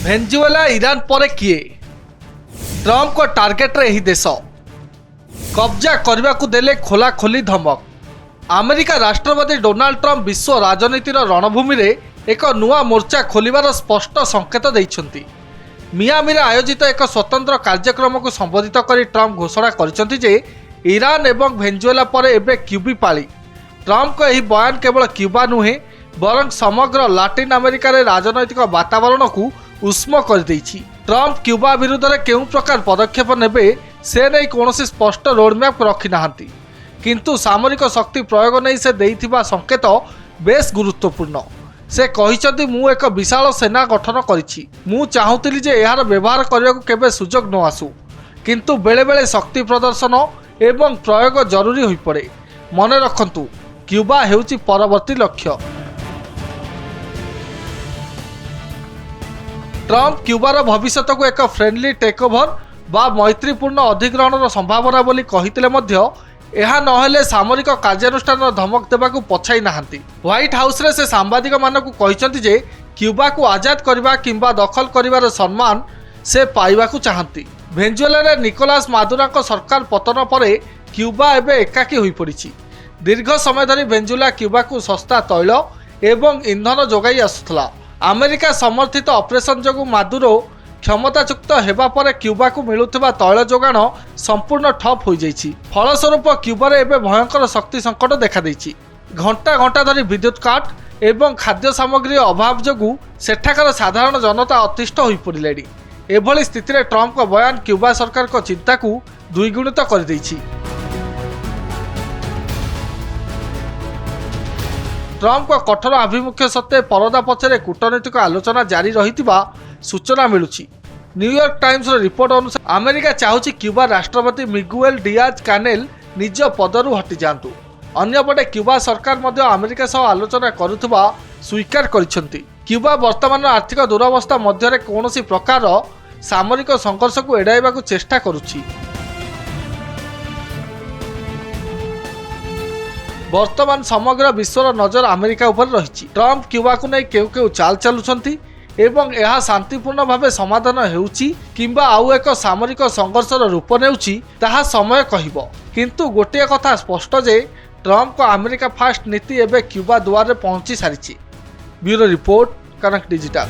Venezuela Iran ପରେ କିଏ? ଟ୍ରମ୍ପଙ୍କ ଟାର୍ଗେଟରେ ଏହି ଦେଶ କବ୍ଜା କରିବାକୁ ଦେଲେ ଖୋଲାଖୋଲି ଧମକ। ଆମେରିକା ରାଷ୍ଟ୍ରପତି ଡୋନାଲ୍ଡ ଟ୍ରମ୍ପ ବିଶ୍ୱ ରାଜନୀତିର ରଣଭୂମିରେ ଏକ ନୂଆ ମୋର୍ଚ୍ଚା ଖୋଲିବାର ସ୍ପଷ୍ଟ ସଂକେତ ଦେଇଛନ୍ତି। ମିଆମିରେ ଆୟୋଜିତ ଏକ ସ୍ୱତନ୍ତ୍ର କାର୍ଯ୍ୟକ୍ରମକୁ ସମ୍ବୋଧିତ କରି ଟ୍ରମ୍ପ ଘୋଷଣା କରିଛନ୍ତି ଯେ ଇରାନ ଏବଂ ଭେନେଜୁଏଲା ପରେ ଏବେ କ୍ୟୁବା ପାଳି। ଟ୍ରମ୍ପଙ୍କ ଏହି ବୟାନ କେବଳ କ୍ୟୁବା ନୁହେଁ ବରଂ ସମଗ୍ର ଲାଟିନ୍ ଆମେରିକାରେ ରାଜନୈତିକ ବାତାବରଣକୁ ଉଷ୍ମ କରିଦେଇଛି। ଟ୍ରମ୍ପ କ୍ୟୁବା ବିରୁଦ୍ଧରେ କେଉଁ ପ୍ରକାର ପଦକ୍ଷେପ ନେବେ ସେ ନେଇ କୌଣସି ସ୍ପଷ୍ଟ ରୋଡମ୍ୟାପ୍ ରଖିନାହାନ୍ତି, କିନ୍ତୁ ସାମରିକ ଶକ୍ତି ପ୍ରୟୋଗ ନେଇ ସେ ଦେଇଥିବା ସଂକେତ ବେଶ୍ ଗୁରୁତ୍ୱପୂର୍ଣ୍ଣ। ସେ କହିଛନ୍ତି, ମୁଁ ଏକ ବିଶାଳ ସେନା ଗଠନ କରିଛି। ମୁଁ ଚାହୁଁଥିଲି ଯେ ଏହାର ବ୍ୟବହାର କରିବାକୁ କେବେ ସୁଯୋଗ ନ ଆସୁ, କିନ୍ତୁ ବେଳେବେଳେ ଶକ୍ତି ପ୍ରଦର୍ଶନ ଏବଂ ପ୍ରୟୋଗ ଜରୁରୀ ହୋଇପଡ଼େ। ମନେ ରଖନ୍ତୁ, କ୍ୟୁବା ହେଉଛି ପରବର୍ତ୍ତୀ ଲକ୍ଷ୍ୟ। ଟ୍ରମ୍ପ କ୍ୟୁବାର ଭବିଷ୍ୟତକୁ ଏକ ଫ୍ରେଣ୍ଡଲି ଟେକ୍ଓଭର ବା ମୈତ୍ରୀପୂର୍ଣ୍ଣ ଅଧିଗ୍ରହଣର ସମ୍ଭାବନା ବୋଲି କହିଥିଲେ ମଧ୍ୟ ଏହା ନହେଲେ ସାମରିକ କାର୍ଯ୍ୟାନୁଷ୍ଠାନର ଧମକ ଦେବାକୁ ପଛାଇ ନାହାନ୍ତି। ହ୍ୱାଇଟ୍ ହାଉସ୍ରେ ସେ ସାମ୍ବାଦିକମାନଙ୍କୁ କହିଛନ୍ତି ଯେ କ୍ୟୁବାକୁ ଆଜାଦ କରିବା କିମ୍ବା ଦଖଲ କରିବାର ସମ୍ମାନ ସେ ପାଇବାକୁ ଚାହାନ୍ତି। ଭେନେଜୁଏଲାରେ ନିକୋଲାସ ମାଦୁରୋଙ୍କ ସରକାର ପତନ ପରେ କ୍ୟୁବା ଏବେ ଏକାକୀ ହୋଇପଡ଼ିଛି। ଦୀର୍ଘ ସମୟ ଧରି ଭେନେଜୁଏଲା କ୍ୟୁବାକୁ ଶସ୍ତା ତୈଳ ଏବଂ ଇନ୍ଧନ ଯୋଗାଇ ଆସୁଥିଲା। ଆମେରିକା ସମର୍ଥିତ ଅପରେସନ ଯୋଗୁଁ ମାଦୁରୋ କ୍ଷମତାଚ୍ୟୁତ ହେବା ପରେ କ୍ୟୁବାକୁ ମିଳୁଥିବା ତୈଳ ଯୋଗାଣ ସମ୍ପୂର୍ଣ୍ଣ ଠପ୍ ହୋଇଯାଇଛି। ଫଳସ୍ୱରୂପ କ୍ୟୁବାରେ ଏବେ ଭୟଙ୍କର ଶକ୍ତି ସଙ୍କଟ ଦେଖାଦେଇଛି। ଘଣ୍ଟା ଘଣ୍ଟା ଧରି ବିଦ୍ୟୁତ କାଟ ଏବଂ ଖାଦ୍ୟ ସାମଗ୍ରୀର ଅଭାବ ଯୋଗୁଁ ସେଠାକାର ସାଧାରଣ ଜନତା ଅତିଷ୍ଠ ହୋଇପଡ଼ିଲେଣି। ଏଭଳି ସ୍ଥିତିରେ ଟ୍ରମ୍ପଙ୍କ ବୟାନ କ୍ୟୁବା ସରକାରଙ୍କ ଚିନ୍ତାକୁ ଦ୍ୱିଗୁଣିତ କରିଦେଇଛି। ଟ୍ରମ୍ପଙ୍କ କଠୋର ଆଭିମୁଖ୍ୟ ସତ୍ତ୍ୱେ ପରଦା ପଛରେ କୂଟନୈତିକ ଆଲୋଚନା ଜାରି ରହିଥିବା ସୂଚନା ମିଳୁଛି। ନ୍ୟୁୟର୍କ ଟାଇମ୍ସର ରିପୋର୍ଟ ଅନୁସାରେ ଆମେରିକା ଚାହୁଁଛି କ୍ୟୁବା ରାଷ୍ଟ୍ରପତି ମିଗୁଏଲ ଡିଆଜ କାନେଲ ନିଜ ପଦରୁ ହଟିଯାଆନ୍ତୁ। ଅନ୍ୟପଟେ କ୍ୟୁବା ସରକାର ମଧ୍ୟ ଆମେରିକା ସହ ଆଲୋଚନା କରୁଥିବା ସ୍ୱୀକାର କରିଛନ୍ତି। କ୍ୟୁବା ବର୍ତ୍ତମାନର ଆର୍ଥିକ ଦୁରବସ୍ଥା ମଧ୍ୟରେ କୌଣସି ପ୍ରକାର ସାମରିକ ସଂଘର୍ଷକୁ ଏଡ଼ାଇବାକୁ ଚେଷ୍ଟା କରୁଛି। ବର୍ତ୍ତମାନ ସମଗ୍ର ବିଶ୍ୱର ନଜର ଆମେରିକା ଉପରେ ରହିଛି। ଟ୍ରମ୍ପ କ୍ୟୁବାକୁ ନେଇ କେଉଁ କେଉଁ ଚାଲ ଚାଲୁଛନ୍ତି ଏବଂ ଏହା ଶାନ୍ତିପୂର୍ଣ୍ଣ ଭାବେ ସମାଧାନ ହେଉଛି କିମ୍ବା ଆଉ ଏକ ସାମରିକ ସଂଘର୍ଷର ରୂପ ନେଉଛି ତାହା ସମୟ କହିବ। କିନ୍ତୁ ଗୋଟିଏ କଥା ସ୍ପଷ୍ଟ ଯେ ଟ୍ରମ୍ପଙ୍କ ଆମେରିକା ଫାଷ୍ଟ ନୀତି ଏବେ କ୍ୟୁବା ଦୁଆରରେ ପହଞ୍ଚି ସାରିଛି। Bureau report, Kanak digital.